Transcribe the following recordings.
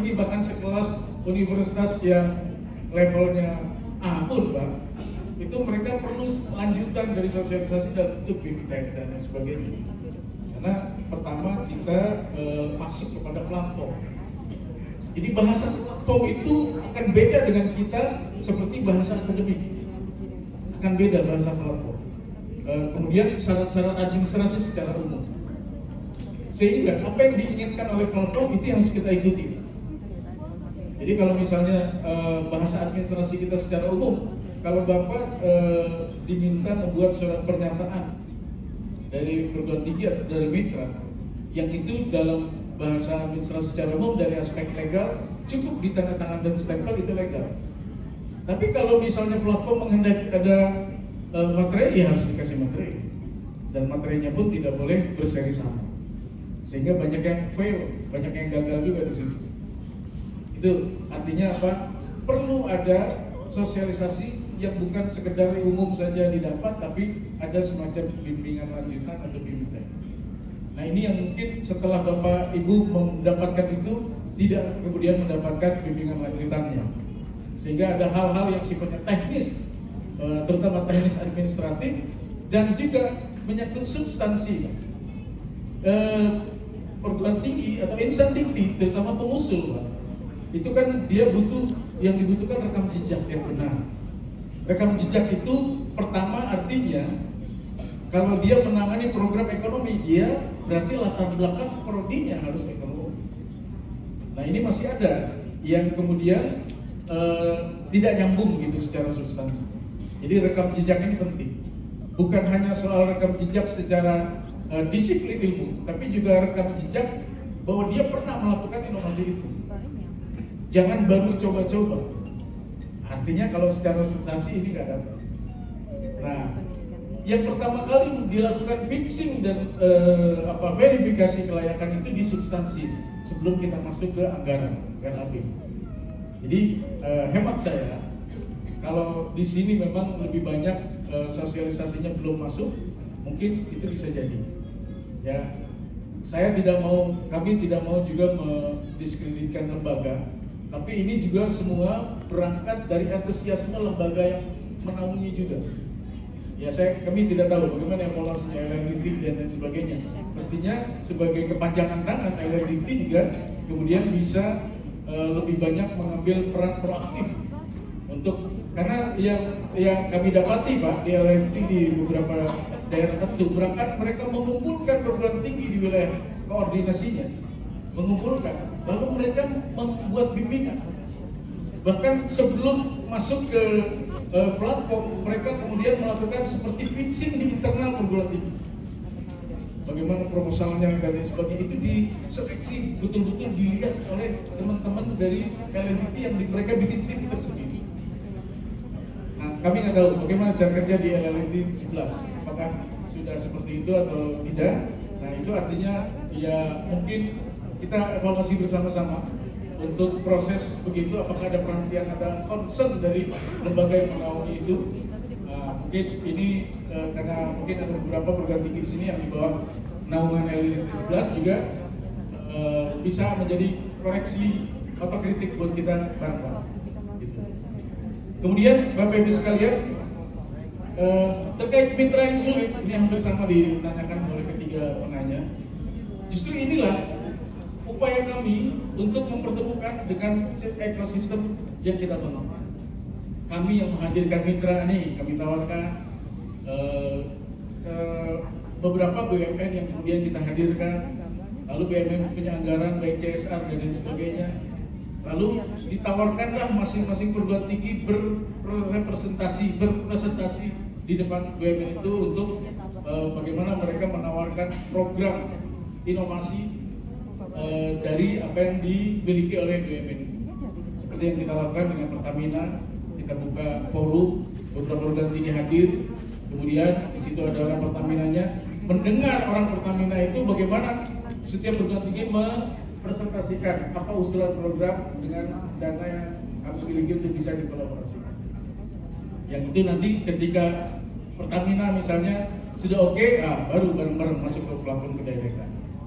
tinggi, bahkan sekelas universitas yang levelnya A pun, Pak, itu mereka perlu lanjutan dari sosialisasi dan bentuk BIMTEK dan lain sebagainya. Karena pertama kita masuk kepada platform. Jadi bahasa platform itu akan beda dengan kita seperti bahasa akademik. Akan beda bahasa platform. Kemudian syarat-syarat administrasi secara umum. Sehingga apa yang diinginkan oleh platform itu yang harus kita ikuti. Jadi kalau misalnya bahasa administrasi kita secara umum, kalau Bapak diminta membuat surat pernyataan dari perguruan tinggi atau dari mitra, yang itu dalam bahasa administrasi secara umum dari aspek legal cukup ditandatangan dan stempel itu legal. Tapi kalau misalnya platform menghendaki ada materi, ya harus dikasih materi, dan materinya pun tidak boleh berseri sama, sehingga banyak yang fail, banyak yang gagal juga di situ. Itu artinya apa? Perlu ada sosialisasi yang bukan sekedar umum saja didapat, tapi ada semacam bimbingan lanjutan atau bimbingan. Nah ini yang mungkin setelah Bapak Ibu mendapatkan itu tidak kemudian mendapatkan bimbingan lanjutannya, sehingga ada hal-hal yang sifatnya teknis, terutama teknis administratif, dan juga menyangkut substansi perguruan tinggi atau insan tinggi, terutama pengusul, Pak. Itu kan dia butuh, yang dibutuhkan rekam jejak yang benar. Rekam jejak itu pertama artinya kalau dia menangani program ekonomi, dia berarti latar belakang prodinya harus ekonomi. Nah ini masih ada yang kemudian tidak nyambung gitu secara substansi. Jadi rekam jejak ini penting. Bukan hanya soal rekam jejak secara disiplin ilmu, tapi juga rekam jejak bahwa dia pernah melakukan inovasi itu. Jangan baru coba-coba. Artinya kalau secara substansi ini nggak dapat. Nah, yang pertama kali dilakukan mixing dan verifikasi kelayakan itu di substansi sebelum kita masuk ke anggaran RAB. Jadi hemat saya, kalau di sini memang lebih banyak sosialisasinya belum masuk, mungkin itu bisa jadi. Ya, saya tidak mau, kami tidak mau juga mendiskreditkan lembaga, tapi ini juga semua berangkat dari antusiasme lembaga yang menaungi juga. Ya, kami tidak tahu bagaimana evaluasinya LRDT dan lain sebagainya. Mestinya sebagai kepanjangan tangan LRDT juga kemudian bisa lebih banyak mengambil peran proaktif untuk, karena yang kami dapati, Pak, di LRDT di beberapa daerah tertentu berangkat mereka mengumpulkan perguruan tinggi di wilayah koordinasinya, mengumpulkan, lalu mereka membuat bimbingan. Bahkan sebelum masuk ke platform, mereka kemudian melakukan seperti pitching di internal perguruan tinggi. Bagaimana proposalnya dan lain sebagainya itu diseleksi, betul-betul dilihat oleh teman-teman dari LNDT yang mereka bikin tim tersendiri. Nah, kami nggak tahu bagaimana cara kerja di LNDT 11, apakah sudah seperti itu atau tidak. Nah itu artinya ya mungkin kita evaluasi bersama-sama untuk proses begitu, apakah ada perhatian, ada concern dari lembaga yang menaungi itu. Mungkin ini karena mungkin ada beberapa perguruan tinggi di sini yang di bawah naungan LNDT 11 juga bisa menjadi koreksi atau kritik buat kita bareng-bareng. Gitu. Kemudian Bapak Ibu sekalian, terkait mitra yang sulit, ini hampir sama ditanyakan oleh ketiga penanya. Justru inilah upaya kami untuk mempertemukan dengan ekosistem yang kita bangun. Kami yang menghadirkan mitra ini, kami tawarkan beberapa BUMN yang kemudian kita hadirkan, lalu BUMN punya anggaran baik CSR dan lain sebagainya. Lalu ditawarkanlah masing-masing perguruan tinggi berpresentasi di depan BUMN itu untuk bagaimana mereka menawarkan program inovasi dari apa yang dimiliki oleh BUMN. Seperti yang kita lakukan dengan Pertamina, kita buka forum, beberapa perguruan tinggi hadir, kemudian di situ ada orang Pertaminanya, mendengar orang Pertamina itu bagaimana setiap perguruan tinggi mempresentasikan apa usulan program dengan dana yang kami miliki untuk bisa dikolaborasikan. Yang itu nanti ketika Pertamina misalnya sudah oke, baru bareng-bareng masuk ke platform kedirect.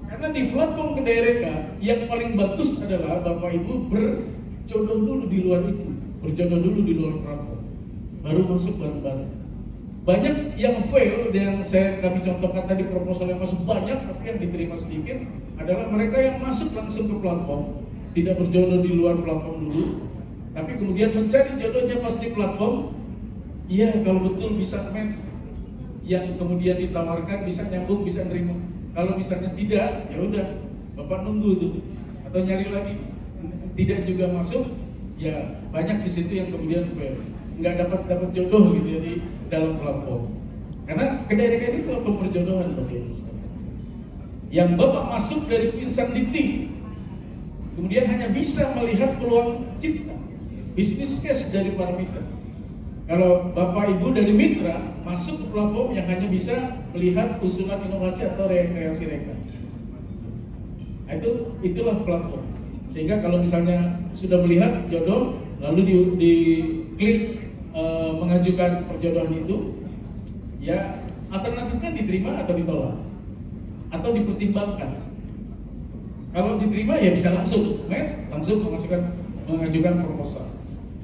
Karena di platform Kedai Reka yang paling bagus adalah Bapak Ibu berjodoh dulu di luar itu, berjodoh dulu di luar platform, baru masuk bareng-bareng. Banyak yang fail, yang kami contohkan tadi proposal yang masuk banyak tapi yang diterima sedikit adalah mereka yang masuk langsung ke platform, tidak berjodoh di luar platform dulu, tapi kemudian mencari jodohnya pas di platform. Iya, kalau betul bisa match, yang kemudian ditawarkan bisa nyambung, bisa nerima. Kalau misalnya tidak, ya udah, Bapak nunggu tuh, atau nyari lagi, tidak juga masuk, ya banyak di situ yang kemudian fail, nggak dapat jodoh gitu ya di dalam platform. Karena Kedai Reka ini platform perjodohan, Bapak Ibu. Yang Bapak masuk dari Pinsang Dikti, kemudian hanya bisa melihat peluang cipta, bisnis case dari para mitra. Kalau Bapak Ibu dari mitra masuk ke platform yang hanya bisa melihat usulan inovasi atau rekreasi Reka. Nah, itulah platform. Sehingga kalau misalnya sudah melihat jodoh, lalu di klik mengajukan perjodohan itu, ya alternatifnya diterima atau ditolak, atau dipertimbangkan. Kalau diterima ya bisa langsung, langsung mengajukan proposal.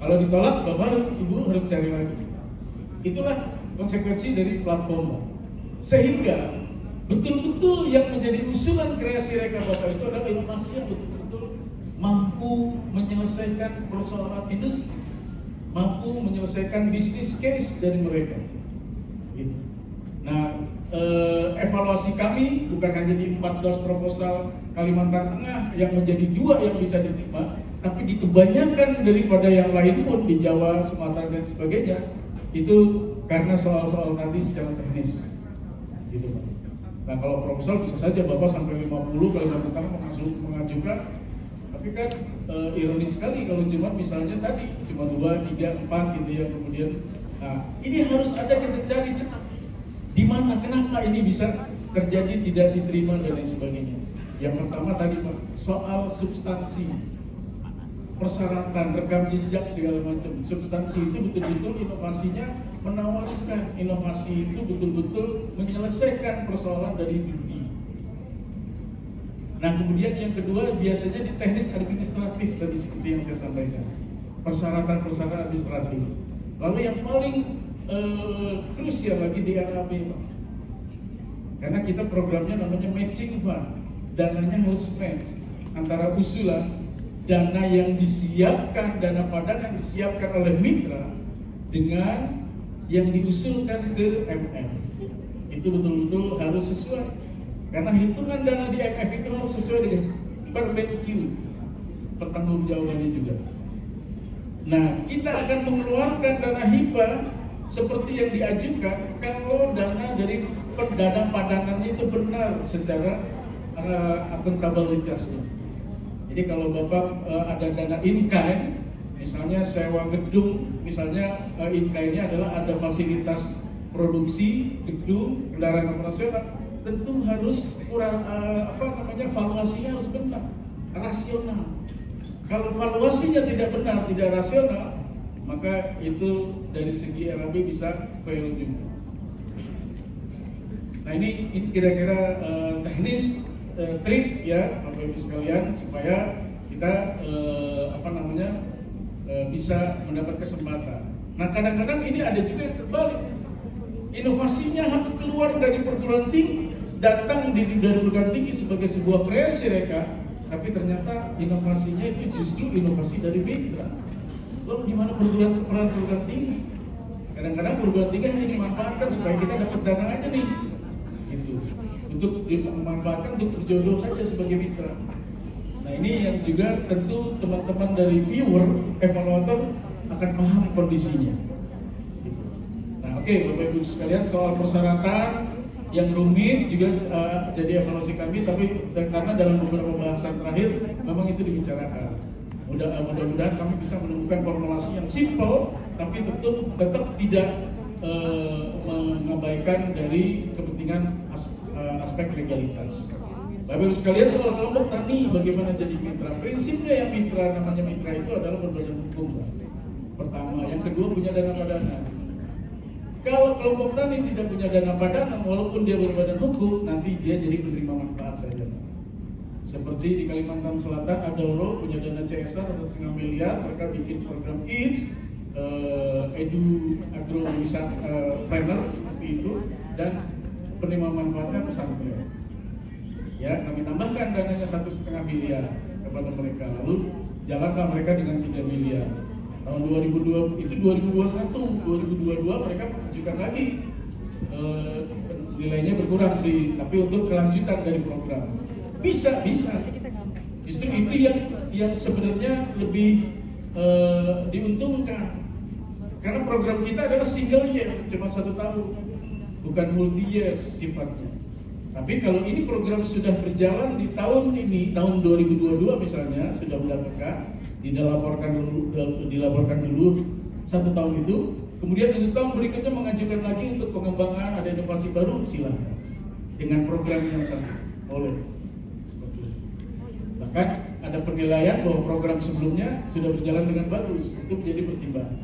Kalau ditolak, Bapak Ibu harus cari lagi. Itulah konsekuensi dari platform. Sehingga betul-betul yang menjadi usulan kreasi Reka Bapak itu adalah inovasi yang betul-betul mampu menyelesaikan persoalan industri, mampu menyelesaikan bisnis case dari mereka. Gitu. Nah, evaluasi kami bukan hanya di 14 proposal Kalimantan Tengah yang menjadi 2 yang bisa diterima, tapi di kebanyakan daripada yang lain pun di Jawa, Sumatera dan sebagainya itu karena soal-soal tadi secara teknis, gitu Pak. Nah kalau proposal bisa saja Bapak sampai 50 Kalimantan Tengah mengajukan, tapi kan ironis sekali kalau cuma misalnya tadi cuma 2, 3, 4 gitu ya kemudian. Nah ini harus ada kita cari cepat. Di mana, kenapa ini bisa terjadi tidak diterima dan lain sebagainya. Yang pertama tadi Pak, soal substansi, persyaratan, rekam jejak segala macam. Substansi itu betul-betul inovasinya menawarkan, inovasi itu betul-betul menyelesaikan persoalan dari inti. Nah kemudian yang kedua biasanya di teknis administratif tadi seperti yang saya sampaikan, persyaratan administratif. Lalu yang paling krusial lagi di RAB Pak, karena kita programnya namanya matching fund, dananya harus match antara usulan dana yang disiapkan, dana padan yang disiapkan oleh mitra dengan yang diusulkan ke MF. Itu betul-betul harus sesuai, karena hitungan dana di MF itu harus sesuai dengan permenq, pertanggungjawabannya juga. Nah, kita akan mengeluarkan dana hibah seperti yang diajukan kalau dana dari dana padanannya itu benar secara akuntabilitasnya. Jadi kalau Bapak ada dana in-kind, misalnya sewa gedung, misalnya in-kind-nya adalah ada fasilitas produksi gedung, kendaraan operasional, tentu harus valuasinya harus benar, rasional. Kalau valuasinya tidak benar, tidak rasional, maka itu dari segi RAB bisa fail juga. Nah ini kira-kira teknis trik ya Bapak Ibu sekalian supaya kita bisa mendapat kesempatan. Nah kadang-kadang ini ada juga yang terbalik, inovasinya harus keluar dari perguruan tinggi, datang dari perguruan tinggi sebagai sebuah kreasi Reka, tapi ternyata inovasinya itu justru inovasi dari mitra. Lalu gimana perguruan tinggi? Kadang-kadang perguruan tinggi hanya dimanfaatkan supaya kita dapat dana aja nih, gitu. Untuk dimanfaatkan untuk berjodoh saja sebagai mitra. Nah ini yang juga tentu teman-teman dari viewer, evaluator akan paham kondisinya. Nah oke, Bapak Ibu sekalian, soal persyaratan yang rumit juga jadi evaluasi kami, tapi karena dalam beberapa bahasan terakhir memang itu dibicarakan. Mudah-mudahan kami bisa menemukan formulasi yang simple, tapi tetap tidak mengabaikan dari kepentingan aspek legalitas. Bapak Ibu sekalian, soal kelompok tani bagaimana jadi mitra? Prinsipnya yang mitra, namanya mitra itu adalah berbadan hukum. Pertama, yang kedua punya dana padanan. Kalau kelompok tani tidak punya dana padanan, walaupun dia berbadan hukum, nanti dia jadi penerima manfaat saja. Seperti di Kalimantan Selatan, Adoro punya dana CSR 1,5 miliar, mereka bikin program ITS, Edu Agro Wisata Planner seperti itu, dan penerima manfaatnya pesantren. Ya, kami tambahkan dananya 1,5 miliar kepada mereka, lalu jalanlah mereka dengan 3 miliar. Tahun 2020 itu 2022 mereka mengajukan lagi, nilainya berkurang sih, tapi untuk kelanjutan dari program bisa. Justru itu yang sebenarnya lebih diuntungkan, karena program kita adalah single year, cuma 1 tahun, bukan multi year sifatnya. Tapi kalau ini program sudah berjalan di tahun ini, tahun 2022 misalnya, sudah mendapatkan, dilaporkan dulu 1 tahun itu, kemudian di tahun berikutnya mengajukan lagi untuk pengembangan, ada inovasi baru, silakan. Dengan program yang sama, boleh. Seperti itu. Bahkan ada penilaian bahwa program sebelumnya sudah berjalan dengan bagus, itu menjadi pertimbangan.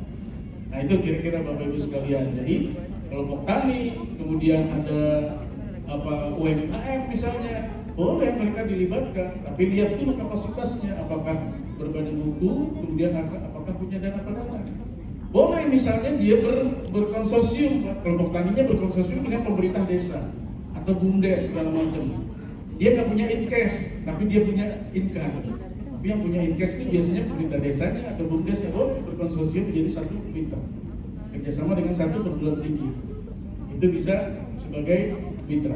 Nah itu kira-kira Bapak Ibu sekalian. Jadi kelompok tani, kemudian ada UMKM misalnya, boleh mereka dilibatkan, tapi lihat dulu kapasitasnya, apakah berbadan hukum, kemudian apakah punya dana padanan. Boleh misalnya dia berkonsorsium, kelompok taninya berkonsorsium dengan pemerintah desa atau BUMDes segala macam. Dia nggak punya in-cash, tapi dia punya income. Tapi yang punya in-cash itu biasanya pemerintah desanya atau BUMDes yang boleh berkonsorsium menjadi satu mitra, kerjasama dengan satu perguruan tinggi. Itu bisa sebagai mitra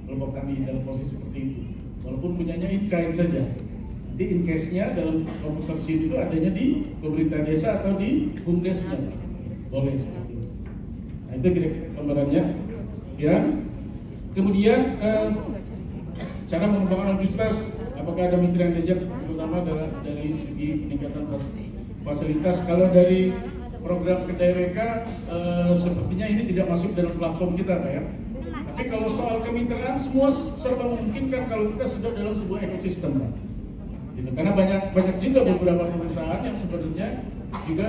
kelompok tani dalam posisi seperti itu, walaupun punyanya in-kind saja. Nanti in-cashnya dalam konsorsium itu adanya di pemerintah desa atau di BUMDesnya, boleh seperti itu. Nah itu kira-kira gambarannya. Ya, kemudian cara mengembangkan universitas, apakah ada mitra yang diajak, terutama dari segi peningkatan fasilitas. Kalau dari program Kedaireka, sepertinya ini tidak masuk dalam platform kita, Pak ya. Tapi kalau soal kemitraan, semua serba memungkinkan kalau kita sudah dalam sebuah ekosistem, Pak. Gitu. Karena banyak juga beberapa perusahaan yang sebenarnya juga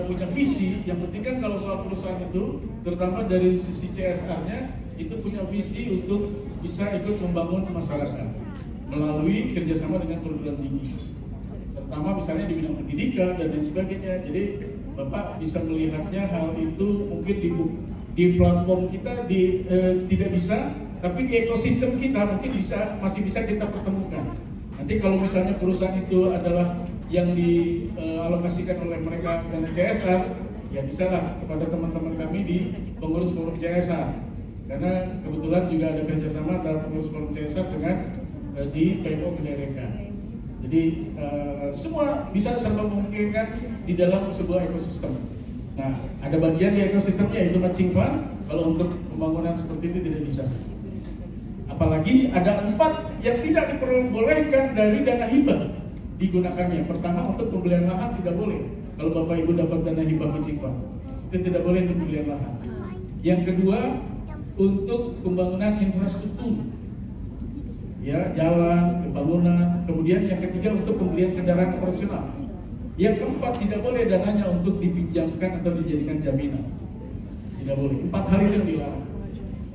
punya visi. Yang penting kan kalau soal perusahaan itu, terutama dari sisi CSR-nya, itu punya visi untuk bisa ikut membangun masyarakat melalui kerjasama dengan perguruan tinggi, terutama misalnya di bidang pendidikan dan lain sebagainya. Jadi Bapak bisa melihatnya hal itu mungkin di platform kita tidak bisa, tapi di ekosistem kita mungkin masih bisa kita pertemukan. Nanti kalau misalnya perusahaan itu adalah yang dialokasikan oleh mereka dengan CSR, ya bisalah kepada teman-teman kami di pengurus forum CSR. Karena kebetulan juga ada kerjasama antara pengurus forum CSR dengan di PMO Kedaireka. Jadi semua bisa serba memungkinkan di dalam sebuah ekosistem. Nah, ada bagian di ekosistemnya yaitu matching fund. Kalau untuk pembangunan seperti itu tidak bisa. Apalagi ada 4 yang tidak diperbolehkan dari dana hibah digunakannya. Pertama, untuk pembelian lahan tidak boleh. Kalau Bapak Ibu dapat dana hibah matching fund, itu tidak boleh untuk pembelian lahan. Yang kedua, untuk pembangunan infrastruktur, ya, jalan, pembangunan. Kemudian yang ketiga, untuk pembelian kendaraan operasional. Yang keempat, tidak boleh dananya untuk dipinjamkan atau dijadikan jaminan. Tidak boleh. 4 hal itu dilarang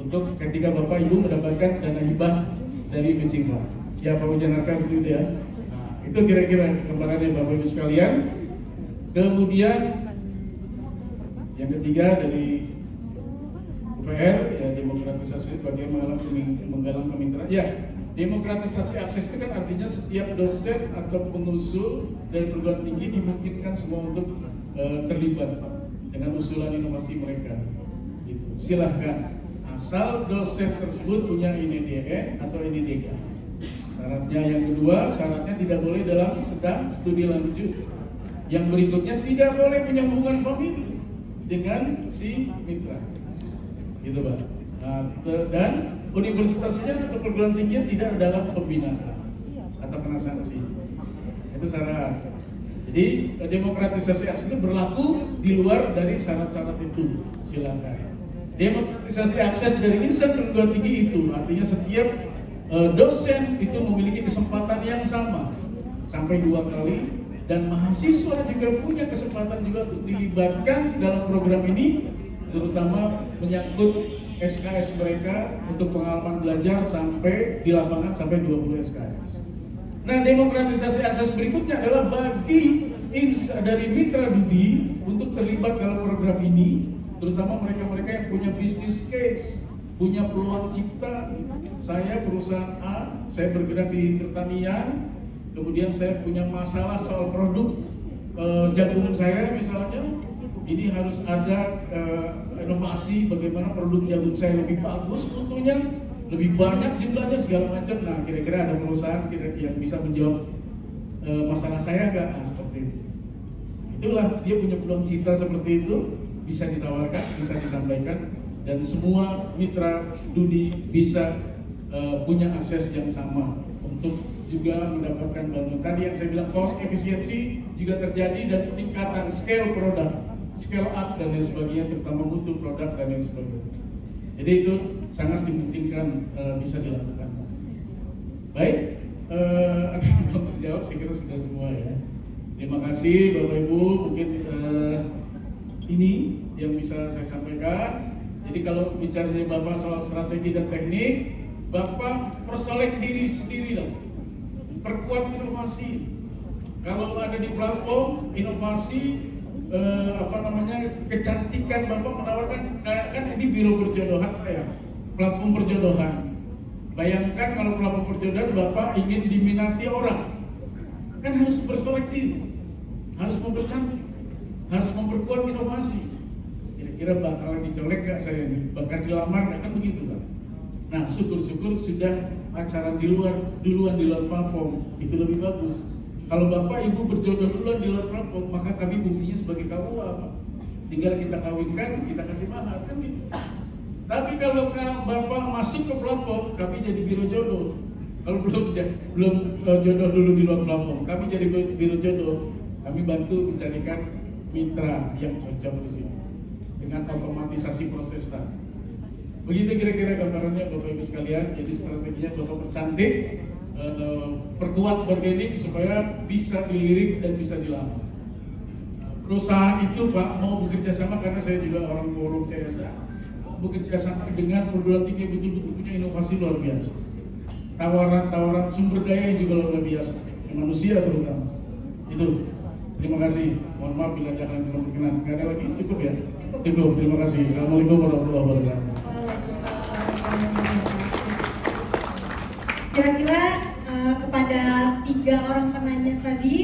untuk ketika Bapak Ibu mendapatkan dana hibah dari matching fund. Ya, Pak Wijanarka itu ya. Nah, itu kira-kira gambarannya Bapak Ibu sekalian. Kemudian yang ketiga dari UPR, ya, demokratisasi bagaimana menggalang kemitraan. Ya, demokratisasi akses itu kan artinya setiap dosen atau pengusul dari perguruan tinggi dimungkinkan semua untuk terlibat dengan usulan inovasi mereka. Gitu. Silahkan, asal dosen tersebut punya INDN atau INDK. Syaratnya yang kedua, syaratnya tidak boleh dalam sedang studi lanjut. Yang berikutnya, tidak boleh punya hubungan famili dengan si mitra. Gitu, Pak. Nah, dan universitasnya atau perguruan tingginya tidak dalam pembinaan atau kena sanksi. Itu syarat. Jadi demokratisasi akses itu berlaku di luar dari syarat-syarat itu. Silakan. Demokratisasi akses dari insan perguruan tinggi itu artinya setiap dosen itu memiliki kesempatan yang sama sampai 2 kali, dan mahasiswa juga punya kesempatan juga untuk dilibatkan dalam program ini, terutama menyangkut SKS mereka untuk pengalaman belajar sampai di lapangan sampai 20 SKS. Nah, demokratisasi akses berikutnya adalah bagi dari mitra Dudi untuk terlibat dalam program ini, terutama mereka-mereka yang punya bisnis case, punya peluang cipta. Saya perusahaan A, saya bergerak di pertanian, kemudian saya punya masalah soal produk jagung saya misalnya, ini harus ada inovasi bagaimana produk jagung saya lebih bagus mutunya, lebih banyak jumlahnya segala macam. Nah, kira-kira ada perusahaan yang bisa menjawab masalah saya nggak? Nah, seperti itu. Itulah dia punya peluang cipta seperti itu, bisa ditawarkan, bisa disampaikan, dan semua mitra Dudi bisa punya akses yang sama untuk juga mendapatkan bantuan. Tadi yang saya bilang cost efisiensi juga terjadi dan peningkatan scale produk, scale up dan lain sebagainya, terutama mutu produk dan lain sebagainya. Jadi itu sangat dimungkinkan bisa dilakukan. Baik, ada yang belum terjawab, saya kira sudah semua ya. Terima kasih Bapak Ibu, mungkin ini yang bisa saya sampaikan. Jadi kalau bicara dari Bapak soal strategi dan teknik, Bapak persolek diri sendiri lah, perkuat inovasi. Kalau ada di platform inovasi, kecantikan Bapak menawarkan, kan ini biro perjodohan saya, platform perjodohan. Bayangkan kalau platform perjodohan Bapak ingin diminati orang, kan harus bersolek diri, harus mempercantik, harus memperkuat inovasi. Kira-kira bakalan dicolek gak saya ini? Bahkan dilamar gak, kan begitu kan? Nah, syukur-syukur sudah acara duluan di luar platform, itu lebih bagus. Kalau Bapak Ibu berjodoh duluan di luar platform, maka kami fungsinya sebagai KUA, Pak. Tinggal kita kawinkan, kita kasih mahar, kan gitu. Tapi kalau Bapak masuk ke platform, kami jadi biro jodoh. Kalau belum jodoh dulu di luar platform, kami jadi biro jodoh. Kami bantu mencarikan mitra yang cocok di sini dengan otomatisasi proses tadi. Begitu kira-kira gambarannya Bapak Ibu sekalian. Jadi strateginya Bapak percantik, perkuat bargaining supaya bisa dilirik dan bisa dilamar. Perusahaan itu Pak mau bekerja sama, karena saya juga orang forum CSA, bekerja sama dengan perguruan tinggi betul-betul punya inovasi luar biasa. Tawaran sumber daya juga luar biasa, manusia terutama. Itu. Terima kasih. Mohon maaf bila jangan berkenan. Gak ada lagi, cukup ya? Cukup. Terima kasih. Assalamualaikum warahmatullahi wabarakatuh. Kira-kira kepada 3 orang penanya tadi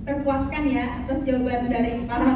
terpuaskan ya atas jawaban dari para